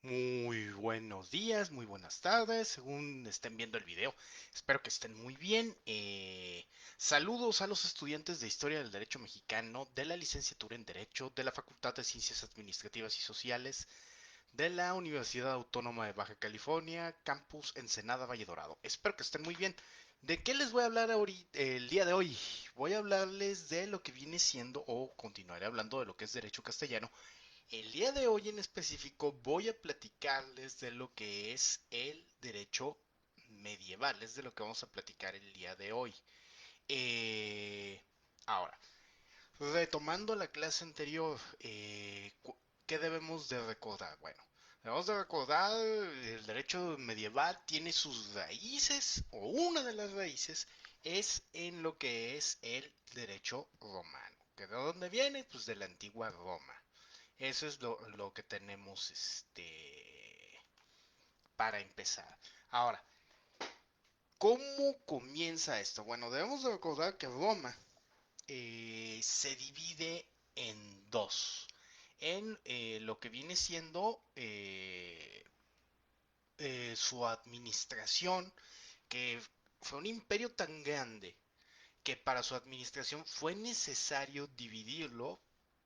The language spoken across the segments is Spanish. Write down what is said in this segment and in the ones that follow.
Muy buenos días, muy buenas tardes, según estén viendo el video. Espero que estén muy bien. Saludos a los estudiantes de Historia del Derecho Mexicano, de la licenciatura en Derecho, de la Facultad de Ciencias Administrativas y Sociales, de la Universidad Autónoma de Baja California, Campus Ensenada Valle Dorado. Espero que estén muy bien. ¿De qué les voy a hablar ahorita, el día de hoy? Voy a hablarles de lo que viene siendo, o continuaré hablando de lo que es derecho castellano. El día de hoy en específico voy a platicarles de lo que es el derecho medieval, es de lo que vamos a platicar el día de hoy. Eh, Ahora, retomando la clase anterior, ¿qué debemos de recordar? Bueno, debemos de recordar el derecho medieval tiene sus raíces, o una de las raíces es en lo que es el derecho romano. ¿Que de dónde viene? Pues de la antigua Roma. Eso es lo que tenemos para empezar. Ahora, ¿cómo comienza esto? Bueno, debemos de recordar que Roma se divide en dos. En lo que viene siendo su administración, que fue un imperio tan grande que para su administración fue necesario dividirlo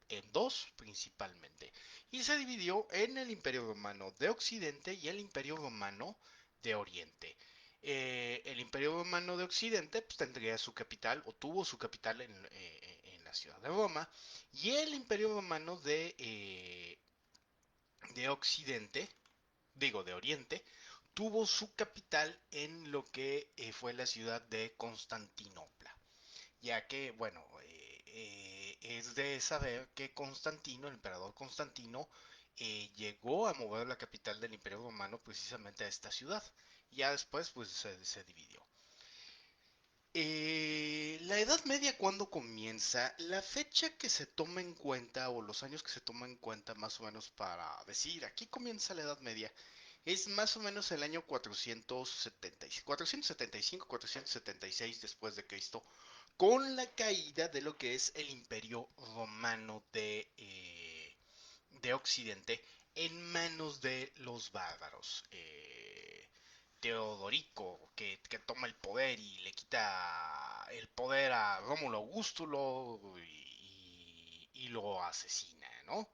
en dos principalmente. Y se dividió en el Imperio Romano de Occidente y el Imperio Romano de Oriente. El Imperio Romano de Occidente pues, tendría su capital o tuvo su capital en la ciudad de Roma. Y el Imperio Romano de Occidente, digo de Oriente, tuvo su capital en lo que fue la ciudad de Constantinopla, ya que, bueno, es de saber que Constantino, el emperador Constantino, llegó a mover la capital del Imperio Romano precisamente a esta ciudad. Y ya después, pues, se dividió. La Edad Media, ¿cuándo comienza? La fecha que se toma en cuenta, o los años que se toma en cuenta más o menos para decir, aquí comienza la Edad Media, es más o menos el año 476 después de Cristo, con la caída de lo que es el Imperio Romano de Occidente en manos de los bárbaros. Teodorico, que toma el poder y le quita el poder a Rómulo Augustulo y lo asesina, ¿no?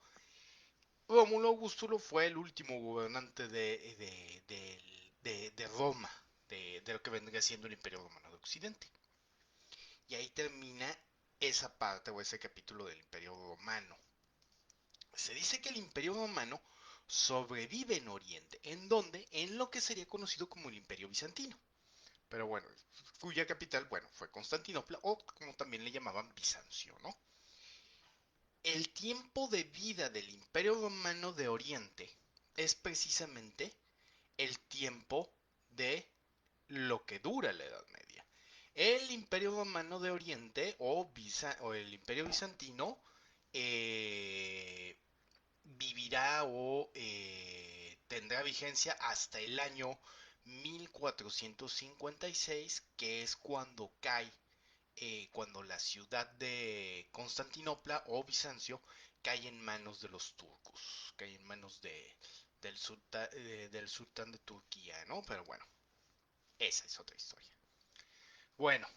Rómulo Augustulo fue el último gobernante de Roma, de lo que vendría siendo el Imperio Romano de Occidente. Y ahí termina esa parte o ese capítulo del Imperio Romano. Se dice que el Imperio Romano sobrevive en Oriente, ¿en dónde? En lo que sería conocido como el Imperio Bizantino. Pero bueno, cuya capital, bueno, fue Constantinopla o como también le llamaban Bizancio, ¿no? El tiempo de vida del Imperio Romano de Oriente es precisamente el tiempo de lo que dura la Edad Media. El Imperio Romano de Oriente o el Imperio Bizantino eh, vivirá o tendrá vigencia hasta el año 1456, que es cuando cae, cuando la ciudad de Constantinopla o Bizancio cae en manos de los turcos, cae en manos del sultán de Turquía, ¿no? Pero bueno, esa es otra historia. Bueno,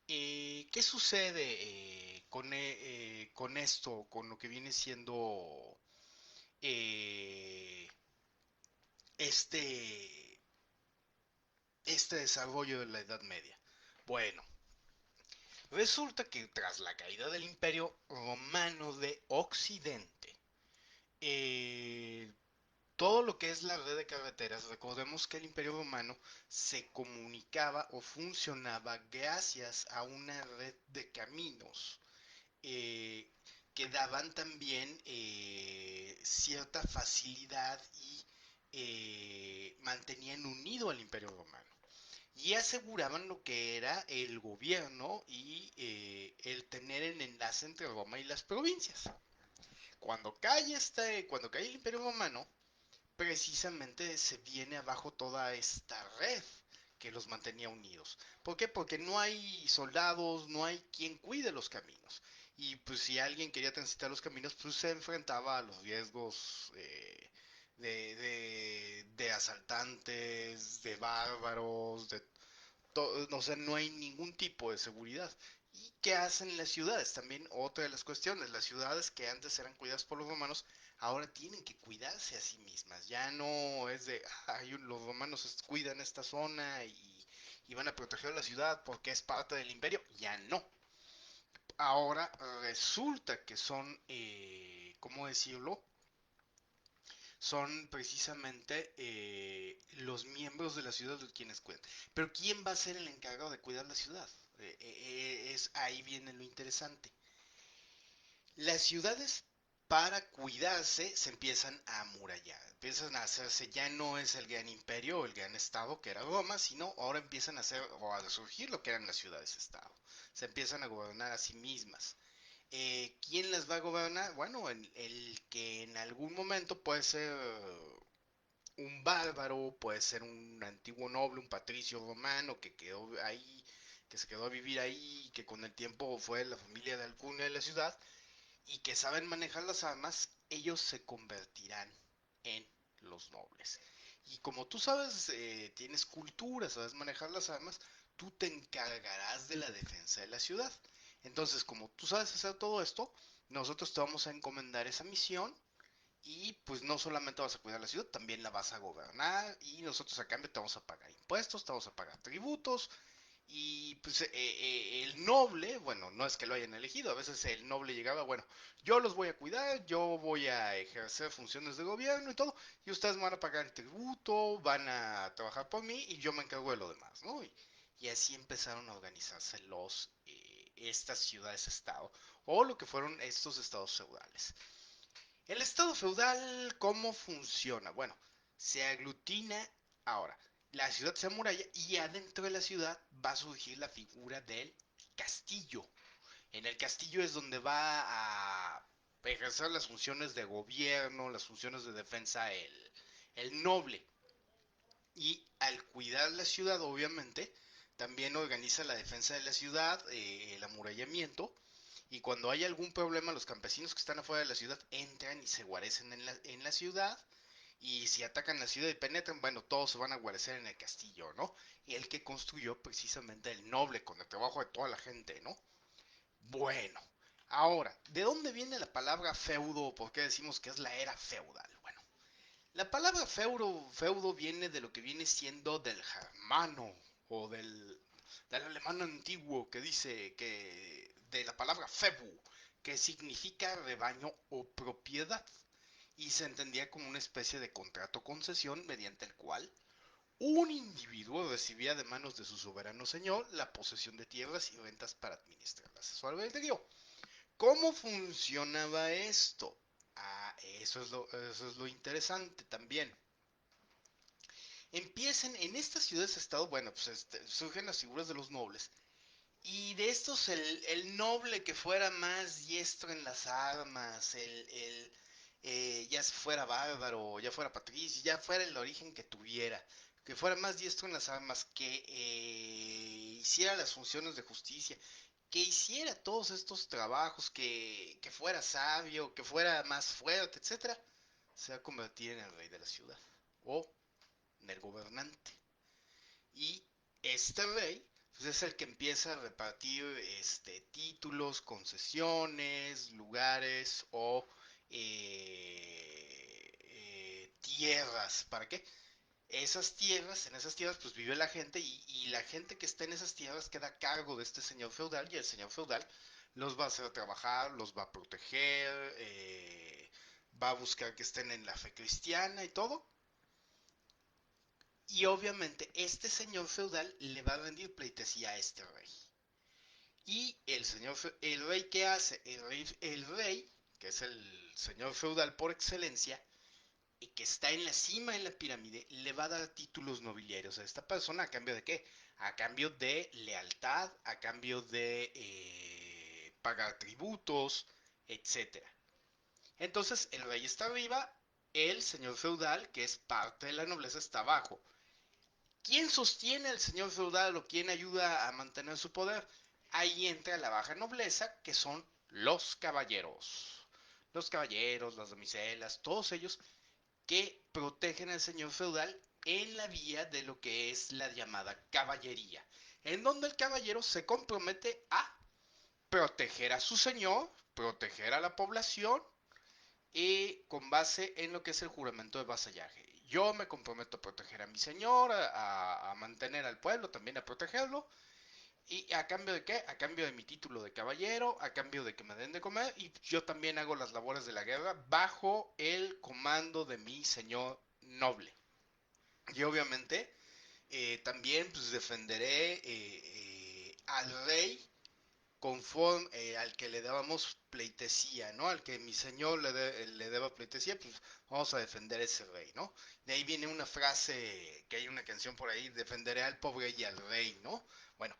¿qué sucede con esto, con lo que viene siendo eh, este, este desarrollo de la Edad Media? Bueno, resulta que tras la caída del Imperio Romano de Occidente, eh, todo lo que es la red de carreteras, recordemos que el Imperio Romano se comunicaba o funcionaba gracias a una red de caminos eh, que daban también cierta facilidad y mantenían unido al Imperio Romano y aseguraban lo que era el gobierno y el tener el enlace entre Roma y las provincias. Cuando cae el Imperio Romano, precisamente se viene abajo toda esta red que los mantenía unidos. ¿Por qué? Porque no hay soldados, no hay quien cuide los caminos. y pues si alguien quería transitar los caminos, pues se enfrentaba a los riesgos de asaltantes, de bárbaros, o sea, no hay ningún tipo de seguridad. ¿Y qué hacen las ciudades? También otra de las cuestiones, las ciudades que antes eran cuidadas por los romanos, ahora tienen que cuidarse a sí mismas. Ya no es de, los romanos cuidan esta zona y van a proteger la ciudad porque es parte del imperio. Ya no. Ahora resulta que son, ¿cómo decirlo? Son precisamente los miembros de la ciudad de quienes cuidan. Pero ¿quién va a ser el encargado de cuidar la ciudad? Ahí viene lo interesante. Las ciudades para cuidarse se empiezan a amurallar, empiezan a hacerse, ya no es el gran imperio o el gran estado que era Roma, sino ahora empiezan a hacer o a surgir lo que eran las ciudades-estado. Se empiezan a gobernar a sí mismas. ¿Quién las va a gobernar? Bueno, el que en algún momento puede ser un bárbaro, puede ser un antiguo noble, un patricio romano que quedó ahí, que se quedó a vivir ahí, que con el tiempo fue la familia de alcurnia de la ciudad y que saben manejar las armas, ellos se convertirán en los nobles. Y como tú sabes, tienes cultura, sabes manejar las armas, tú te encargarás de la defensa de la ciudad. Entonces, como tú sabes hacer todo esto, nosotros te vamos a encomendar esa misión y pues no solamente vas a cuidar la ciudad, también la vas a gobernar y nosotros a cambio te vamos a pagar impuestos, te vamos a pagar tributos y pues el noble, bueno, no es que lo hayan elegido, a veces el noble llegaba, bueno, yo los voy a cuidar, yo voy a ejercer funciones de gobierno y todo, y ustedes me van a pagar el tributo, van a trabajar por mí y yo me encargo de lo demás, ¿no? Y así empezaron a organizarse estas ciudades-estado, o lo que fueron estos estados feudales. El estado feudal, ¿cómo funciona? Bueno, se aglutina ahora. La ciudad se amuralla y adentro de la ciudad va a surgir la figura del castillo. En el castillo es donde va a ejercer las funciones de gobierno, las funciones de defensa el noble. Y al cuidar la ciudad, obviamente, también organiza la defensa de la ciudad, el amurallamiento, y cuando hay algún problema, los campesinos que están afuera de la ciudad entran y se guarecen en la ciudad. Y si atacan la ciudad y penetran, bueno, todos se van a guarecer en el castillo, ¿no? Y el que construyó precisamente el noble con el trabajo de toda la gente, ¿no? Bueno, ahora, ¿de dónde viene la palabra feudo? ¿Por qué decimos que es la era feudal? Bueno, la palabra feudo viene de lo que viene siendo del germano o del alemán antiguo que dice que de la palabra febu, que significa rebaño o propiedad, y se entendía como una especie de contrato concesión mediante el cual un individuo recibía de manos de su soberano señor la posesión de tierras y rentas para administrarlas a su albedrío. ¿Cómo funcionaba esto? Eso es lo interesante también. Empiezan en estas ciudades-estado, bueno, pues surgen las figuras de los nobles. Y de estos, el noble que fuera más diestro en las armas, ya fuera bárbaro, ya fuera patricio, ya fuera el origen que tuviera, que fuera más diestro en las armas, que hiciera las funciones de justicia, que hiciera todos estos trabajos, que fuera sabio, que fuera más fuerte, etcétera, se va a convertir en el rey de la ciudad o en el gobernante. Y este rey pues, es el que empieza a repartir títulos, concesiones, lugares o tierras. ¿Para qué? En esas tierras pues vive la gente y la gente que está en esas tierras queda a cargo de este señor feudal y el señor feudal los va a hacer trabajar, los va a proteger, va a buscar que estén en la fe cristiana y todo. Y obviamente este señor feudal le va a rendir pleitesía a este rey. Y el rey ¿qué hace? El rey, que es el señor feudal por excelencia, y que está en la cima de la pirámide, le va a dar títulos nobiliarios a esta persona. ¿A cambio de qué? A cambio de lealtad, a cambio de pagar tributos, etcétera. Entonces el rey está arriba, el señor feudal, que es parte de la nobleza, está abajo. ¿Quién sostiene al señor feudal o quién ayuda a mantener su poder? Ahí entra la baja nobleza, que son los caballeros. Los caballeros, las damiselas, todos ellos que protegen al señor feudal en la vía de lo que es la llamada caballería, en donde el caballero se compromete a proteger a su señor, proteger a la población y con base en lo que es el juramento de vasallaje. Yo me comprometo a proteger a mi señor, a mantener al pueblo, también a protegerlo. ¿Y a cambio de qué? A cambio de mi título de caballero, a cambio de que me den de comer y yo también hago las labores de la guerra bajo el comando de mi señor noble. Y obviamente también pues defenderé al rey conforme al que le dábamos pleitesía, ¿no? Al que mi señor le deba pleitesía, pues vamos a defender a ese rey, ¿no? De ahí viene una frase que hay una canción por ahí, defenderé al pobre y al rey, ¿no? Bueno,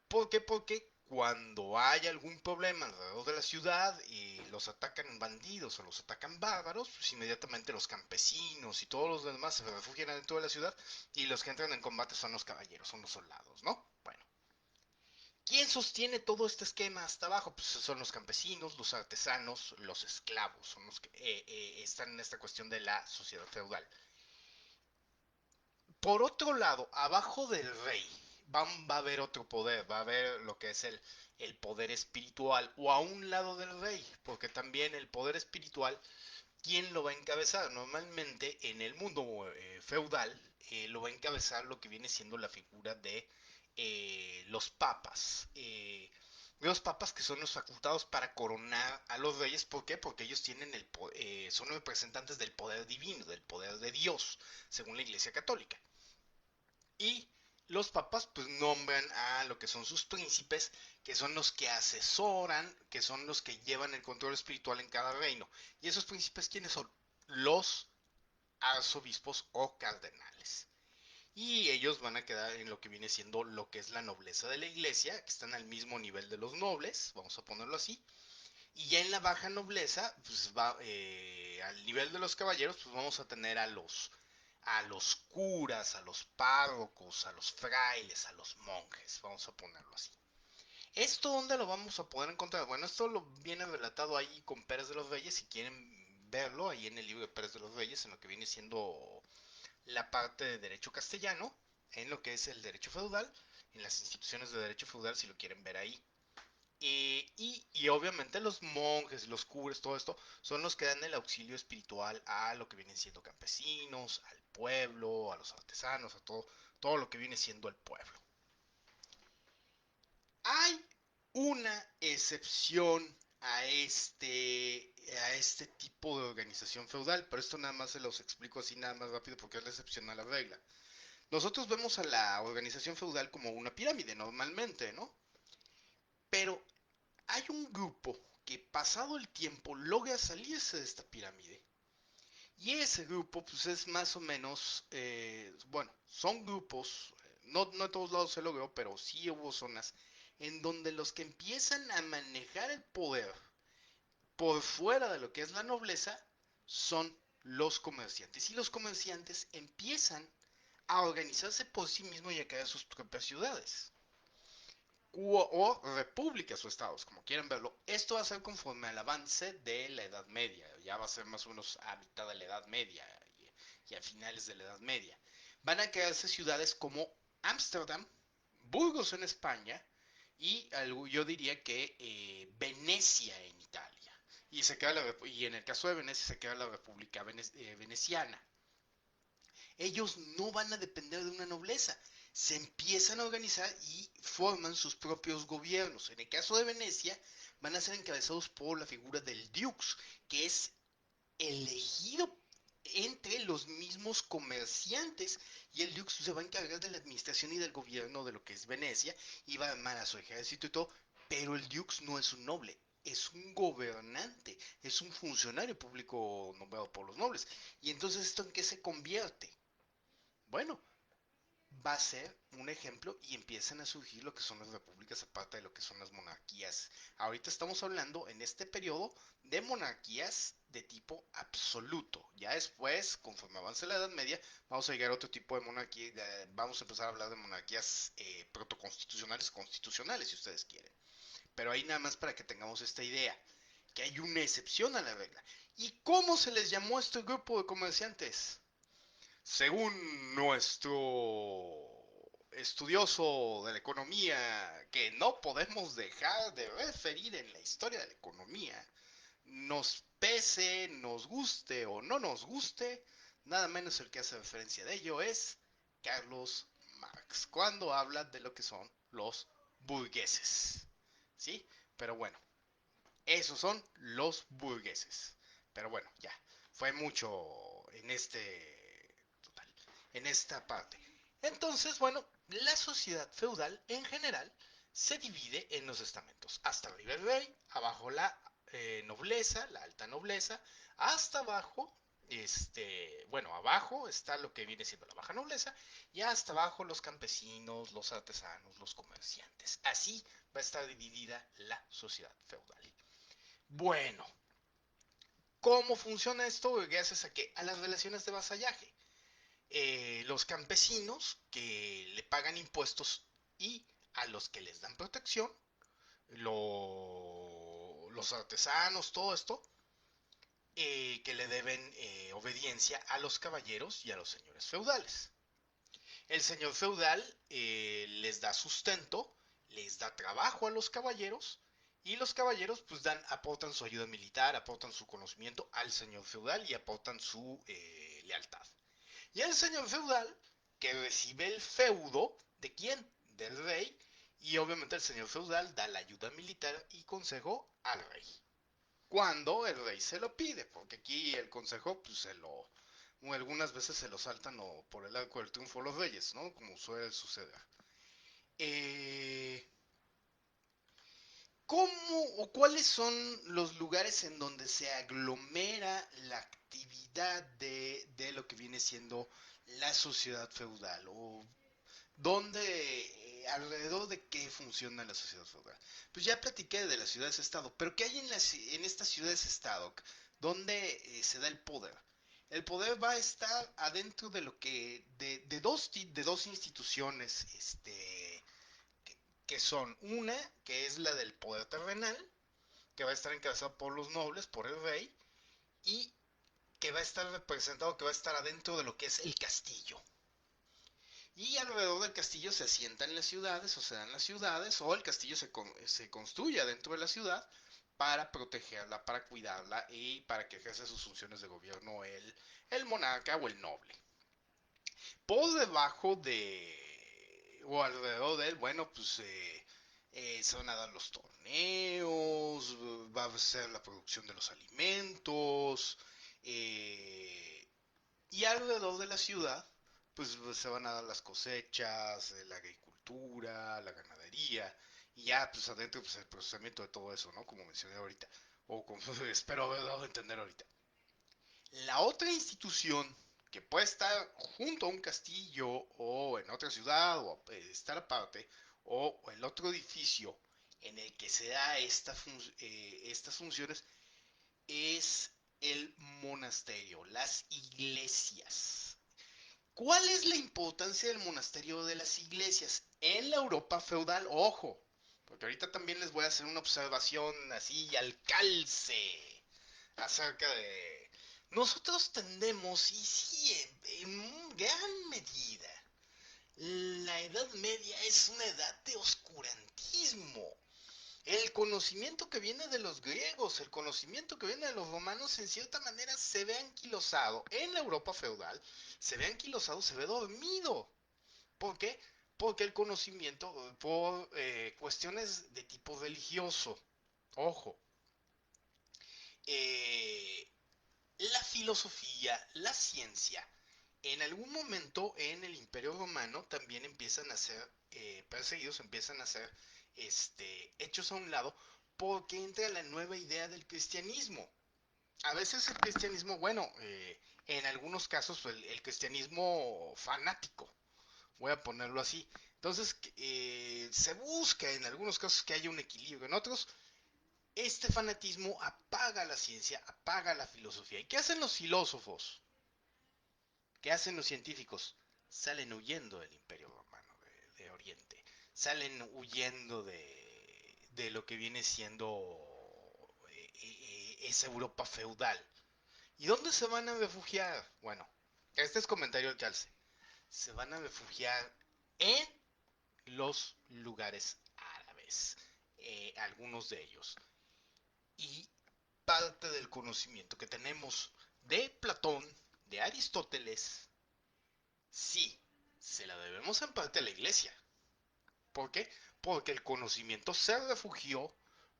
¿por qué? Porque cuando hay algún problema alrededor de la ciudad y los atacan bandidos o los atacan bárbaros, pues inmediatamente los campesinos y todos los demás se refugian dentro de la ciudad y los que entran en combate son los caballeros, son los soldados, ¿no? Bueno, ¿quién sostiene todo este esquema hasta abajo? Pues son los campesinos, los artesanos, los esclavos, son los que están en esta cuestión de la sociedad feudal. Por otro lado, abajo del rey va a haber otro poder, va a haber lo que es el poder espiritual o a un lado del rey, porque también el poder espiritual, ¿quién lo va a encabezar? Normalmente en el mundo feudal lo va a encabezar lo que viene siendo la figura de los papas. Los papas que son los facultados para coronar a los reyes, ¿por qué? Porque ellos tienen son representantes del poder divino, del poder de Dios, según la Iglesia Católica. Y los papas pues nombran a lo que son sus príncipes, que son los que asesoran, que son los que llevan el control espiritual en cada reino. ¿Y esos príncipes quiénes son? Los arzobispos o cardenales. Y ellos van a quedar en lo que viene siendo lo que es la nobleza de la iglesia, que están al mismo nivel de los nobles, vamos a ponerlo así. Y ya en la baja nobleza, pues va al nivel de los caballeros, pues vamos a tener a los curas, a los párrocos, a los frailes, a los monjes, vamos a ponerlo así. ¿Esto dónde lo vamos a poder encontrar? Bueno, esto lo viene relatado ahí con Pérez de los Reyes, si quieren verlo, ahí en el libro de Pérez de los Reyes, en lo que viene siendo la parte de derecho castellano, en lo que es el derecho feudal, en las instituciones de derecho feudal, si lo quieren ver ahí. Y obviamente los monjes, los curas, todo esto, son los que dan el auxilio espiritual a lo que vienen siendo campesinos, al pueblo, a los artesanos, a todo lo que viene siendo el pueblo. Hay una excepción a este tipo de organización feudal, pero esto nada más se los explico así nada más rápido porque es la excepción a la regla. Nosotros vemos a la organización feudal como una pirámide normalmente, ¿no? Pero hay un grupo que pasado el tiempo logra salirse de esta pirámide. Y ese grupo pues es más o menos, bueno, son grupos, no en todos lados se logró, pero sí hubo zonas en donde los que empiezan a manejar el poder por fuera de lo que es la nobleza son los comerciantes. Y los comerciantes empiezan a organizarse por sí mismos y a crear sus propias ciudades o repúblicas o estados, como quieran verlo. Esto va a ser conforme al avance de la Edad Media. Ya va a ser más o menos a mitad de la Edad Media y a finales de la Edad Media. Van a crearse ciudades como Ámsterdam, Burgos en España y yo diría que Venecia en Italia. Y en el caso de Venecia se crea la República Veneciana. Ellos no van a depender de una nobleza, se empiezan a organizar y forman sus propios gobiernos. En el caso de Venecia, van a ser encabezados por la figura del Dux, que es elegido entre los mismos comerciantes y el Dux se va a encargar de la administración y del gobierno de lo que es Venecia y va a armar a su ejército y todo, pero el Dux no es un noble, es un gobernante, es un funcionario público nombrado por los nobles. Y entonces, ¿esto en qué se convierte? Bueno, va a ser un ejemplo y empiezan a surgir lo que son las repúblicas aparte de lo que son las monarquías. Ahorita estamos hablando en este periodo de monarquías de tipo absoluto. Ya después, conforme avance la Edad Media, vamos a llegar a otro tipo de monarquía. Vamos a empezar a hablar de monarquías protoconstitucionales, constitucionales, si ustedes quieren. Pero ahí nada más para que tengamos esta idea, que hay una excepción a la regla. ¿Y cómo se les llamó a este grupo de comerciantes? Según nuestro estudioso de la economía, que no podemos dejar de referir en la historia de la economía, nos pese, nos guste o no nos guste, nada menos el que hace referencia de ello es Carlos Marx, cuando habla de lo que son los burgueses. ¿Sí? Pero bueno, esos son los burgueses. Pero bueno, ya, fue mucho total, en esta parte. Entonces, bueno, la sociedad feudal en general se divide en los estamentos. Hasta arriba el rey, abajo la nobleza, la alta nobleza, hasta abajo, bueno, abajo está lo que viene siendo la baja nobleza y hasta abajo los campesinos, los artesanos, los comerciantes. Así va a estar dividida la sociedad feudal. Bueno, ¿cómo funciona esto? Gracias a que a las relaciones de vasallaje. Los campesinos que le pagan impuestos y a los que les dan protección, los artesanos, todo esto, que le deben obediencia a los caballeros y a los señores feudales. El señor feudal les da sustento, les da trabajo a los caballeros y los caballeros pues aportan su ayuda militar, aportan su conocimiento al señor feudal y aportan su lealtad. Y el señor feudal que recibe el feudo, ¿de quién? Del rey, y obviamente el señor feudal da la ayuda militar y consejo al rey. Cuando el rey se lo pide, porque aquí el consejo pues o algunas veces se lo saltan o por el arco del triunfo los reyes, ¿no? Como suele suceder. Eh, ¿Cómo o cuáles son los lugares en donde se aglomera la actividad de lo que viene siendo la sociedad feudal? ¿O alrededor de qué funciona la sociedad feudal? Pues ya platiqué de las ciudades-estado, pero ¿qué hay en estas ciudades-estado donde se da el poder? El poder va a estar adentro de lo que, de dos instituciones, que son una, que es la del poder terrenal, que va a estar encabezada por los nobles, por el rey, y que va a estar representado, que va a estar adentro de lo que es el castillo. Y alrededor del castillo se asientan las ciudades, o se dan las ciudades, o el castillo se construye dentro de la ciudad para protegerla, para cuidarla y para que ejerza sus funciones de gobierno el monarca o el noble. Por debajo o alrededor de él, bueno, pues se van a dar los torneos, va a ser la producción de los alimentos, eh, y alrededor de la ciudad, pues se van a dar las cosechas, la agricultura, la ganadería, y ya pues adentro pues el procesamiento de todo eso, ¿no? Como mencioné ahorita, o como espero haber dado a entender ahorita. La otra institución que puede estar junto a un castillo o en otra ciudad o estar aparte o el otro edificio en el que se da estas funciones es el monasterio, las iglesias. ¿Cuál es la importancia del monasterio de las iglesias en la Europa feudal? Ojo, porque ahorita también les voy a hacer una observación así al calce acerca de... Nosotros tendemos, y sí, en gran medida, la Edad Media es una edad de oscurantismo. El conocimiento que viene de los griegos, el conocimiento que viene de los romanos, en cierta manera se ve anquilosado en la Europa feudal, se ve anquilosado, se ve dormido. ¿Por qué? Porque el conocimiento, por cuestiones de tipo religioso, ojo, eh, la filosofía, la ciencia, en algún momento en el Imperio Romano también empiezan a ser perseguidos, empiezan a ser hechos a un lado porque entra la nueva idea del cristianismo. A veces el cristianismo, bueno, en algunos casos el cristianismo fanático, Voy a ponerlo así. Entonces, se busca en algunos casos que haya un equilibrio, en otros este fanatismo apaga la ciencia, apaga la filosofía. ¿Y qué hacen los filósofos? ¿Qué hacen los científicos? Salen huyendo del Imperio Romano de Oriente. Salen huyendo de lo que viene siendo esa Europa feudal. ¿Y dónde se van a refugiar? Bueno, este es comentario del calce. Se van a refugiar en los lugares árabes. Algunos de ellos. Y parte del conocimiento que tenemos de Platón, de Aristóteles, sí, se la debemos en parte a la iglesia. ¿Por qué? Porque el conocimiento se refugió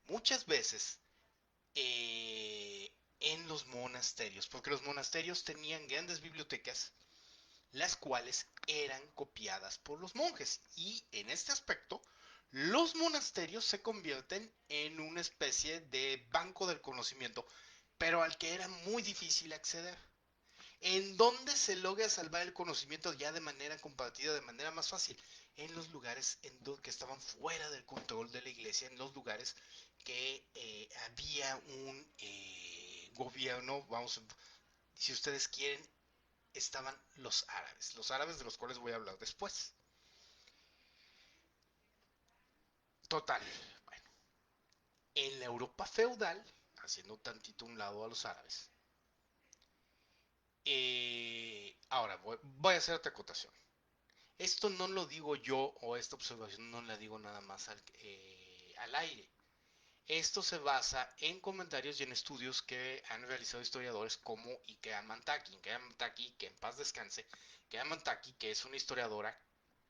muchas veces en los monasterios, porque los monasterios tenían grandes bibliotecas, las cuales eran copiadas por los monjes. Y en este aspecto, los monasterios se convierten en una especie de banco del conocimiento, pero al que era muy difícil acceder. ¿En dónde se logra salvar el conocimiento ya de manera compartida, de manera más fácil? En los lugares que estaban fuera del control de la iglesia, en los lugares que había un gobierno, vamos, si ustedes quieren, estaban los árabes de los cuales voy a hablar después. Total, bueno, en la Europa feudal, haciendo tantito un lado a los árabes, ahora voy a hacer otra acotación. Esto no lo digo yo o esta observación no la digo nada más al aire. Esto se basa en comentarios y en estudios que han realizado historiadores como Ike Amantaki. Ike Amantaki, que en paz descanse. Ike Amantaki, que es una historiadora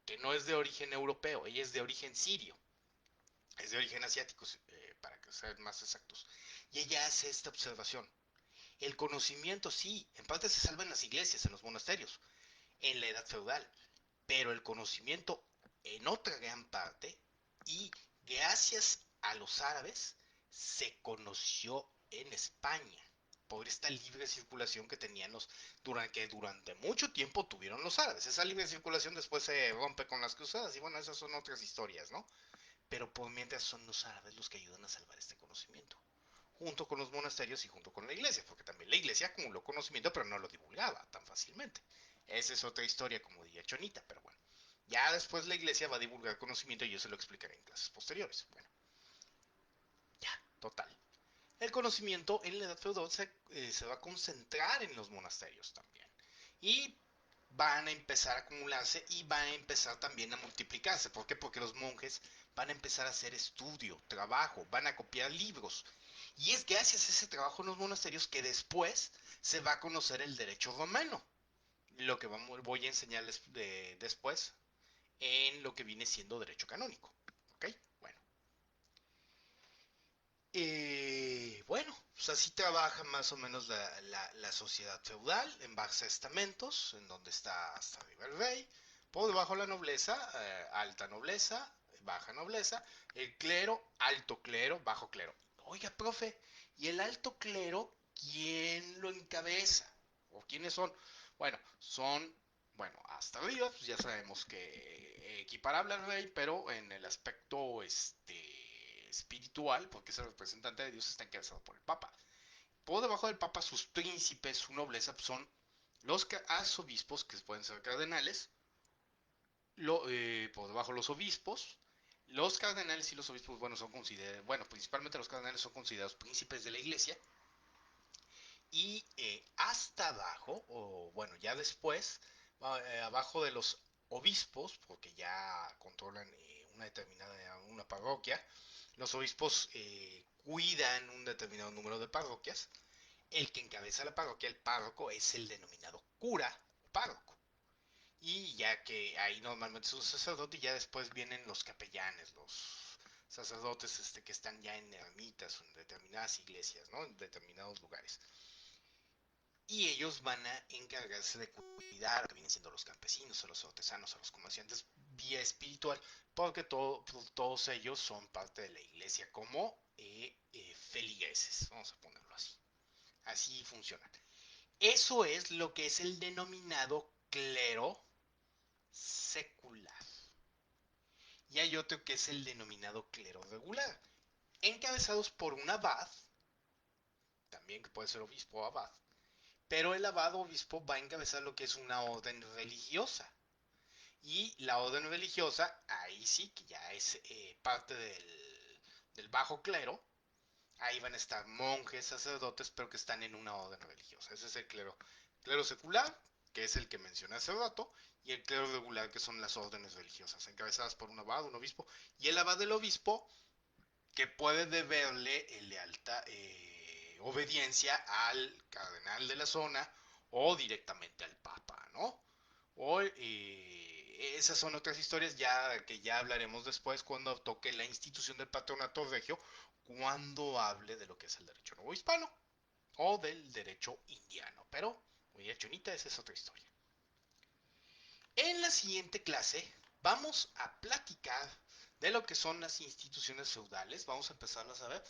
que no es de origen europeo, ella es de origen sirio. Es de origen asiático, para que sean más exactos. Y ella hace esta observación. El conocimiento sí, en parte se salva en las iglesias, en los monasterios, en la edad feudal, pero el conocimiento en otra gran parte y gracias a los árabes se conoció en España por esta libre circulación que tenían durante mucho tiempo tuvieron los árabes. Esa libre circulación después se rompe con las cruzadas y bueno, esas son otras historias, ¿no? Pero por mientras son los árabes los que ayudan a salvar este conocimiento, junto con los monasterios y junto con la iglesia, porque también la iglesia acumuló conocimiento pero no lo divulgaba tan fácilmente. Esa es otra historia, como diría Chonita, pero bueno. Ya después la iglesia va a divulgar conocimiento y yo se lo explicaré en clases posteriores. Bueno, ya, total. El conocimiento en la edad feudal se va a concentrar en los monasterios también. Y van a empezar a acumularse y van a empezar también a multiplicarse. ¿Por qué? Porque los monjes van a empezar a hacer estudio, trabajo, van a copiar libros. Y es gracias a ese trabajo en los monasterios que después se va a conocer el derecho romano. Lo que voy a enseñarles después en lo que viene siendo derecho canónico. ¿Ok? Bueno. Bueno, pues así trabaja más o menos la sociedad feudal en base a estamentos, en donde está hasta arriba el rey, por debajo la nobleza, alta nobleza, baja nobleza, el clero, alto clero, bajo clero. Oiga, profe, ¿y el alto clero quién lo encabeza? ¿O quiénes son? Bueno, son, bueno, hasta arriba, pues ya sabemos que equiparable al rey, pero en el aspecto, espiritual, porque es el representante de Dios, está encabezado por el Papa. Por debajo del Papa, sus príncipes, su nobleza, son los arzobispos, que pueden ser cardenales, por debajo los obispos. Los cardenales y los obispos, bueno, son considerados, bueno, principalmente los cardenales son considerados príncipes de la iglesia. Y hasta abajo, o bueno, ya después, abajo de los obispos, porque ya controlan una determinada, una parroquia, los obispos cuidan un determinado número de parroquias. El que encabeza la parroquia, el párroco, es el denominado cura o párroco. Y ya que ahí normalmente es un sacerdote, y ya después vienen los capellanes, los sacerdotes que están ya en ermitas o en determinadas iglesias, ¿no? En determinados lugares. Y ellos van a encargarse de cuidar a lo que vienen siendo los campesinos, a los artesanos, a los comerciantes, vía espiritual, porque todos ellos son parte de la iglesia como feligreses, vamos a ponerlo así. Así funciona. Eso es lo que es el denominado clero secular. Y hay otro que es el denominado clero regular, encabezados por un abad, también que puede ser obispo o abad, pero el abad o obispo va a encabezar lo que es una orden religiosa. Y la orden religiosa, ahí sí que ya es parte del bajo clero. Ahí van a estar monjes, sacerdotes, pero que están en una orden religiosa. Ese es el clero. Clero secular, que es el que mencioné hace rato, y el clero regular, que son las órdenes religiosas, encabezadas por un abad, un obispo, y el abad del obispo, que puede deberle lealtad, obediencia al cardenal de la zona o directamente al papa, ¿no? O esas son otras historias ya que ya hablaremos después cuando toque la institución del patronato regio, cuando hable de lo que es el derecho nuevo hispano o del derecho indiano. Pero, muy chonita, esa es otra historia. En la siguiente clase vamos a platicar de lo que son las instituciones feudales. Vamos a empezarlas a ver.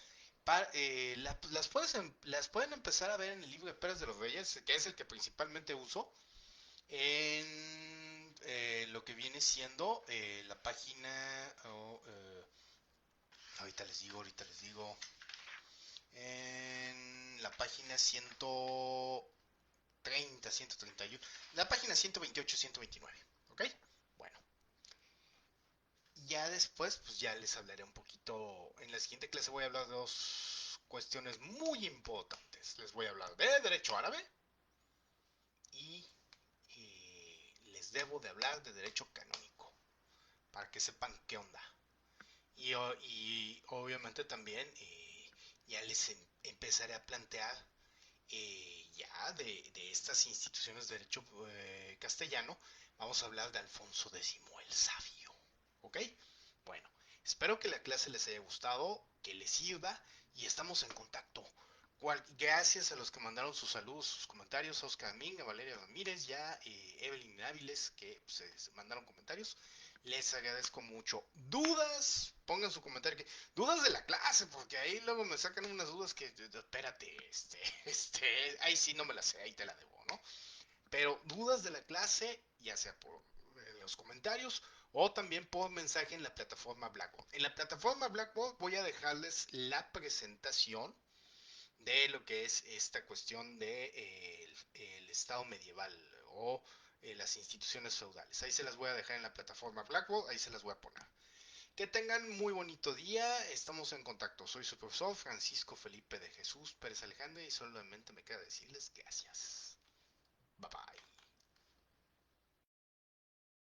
Las pueden empezar a ver en el libro de Pérez de los Reyes, que es el que principalmente uso, en lo que viene siendo la página, ahorita les digo, en la página 130, 131, la página 128, 129, ¿ok? Bueno, ya después, pues ya les hablaré un poquito, en la siguiente clase voy a hablar de dos cuestiones muy importantes. Les voy a hablar de derecho árabe y les debo de hablar de derecho canónico, para que sepan qué onda. Y obviamente también ya les empezaré a plantear ya de estas instituciones de derecho castellano. Vamos a hablar de Alfonso X el Sabio. ¿Ok? Bueno, espero que la clase les haya gustado, que les sirva y estamos en contacto. Gracias a los que mandaron sus saludos, sus comentarios, a Oscar Ming, a Valeria Ramírez, ya Evelyn Áviles, que se mandaron comentarios. Les agradezco mucho. ¿Dudas? Pongan su comentario. Dudas de la clase, porque ahí luego me sacan unas dudas que, espérate, ahí sí no me las sé, ahí te la debo, ¿no? Pero dudas de la clase, ya sea por los comentarios o también por mensaje en la plataforma Blackboard. En la plataforma Blackboard voy a dejarles la presentación de lo que es esta cuestión de el Estado medieval o las instituciones feudales. Ahí se las voy a dejar en la plataforma Blackboard, ahí se las voy a poner. Que tengan muy bonito día, estamos en contacto. Soy su profesor Francisco Felipe de Jesús Pérez Alejandro y solamente me queda decirles gracias. Bye bye.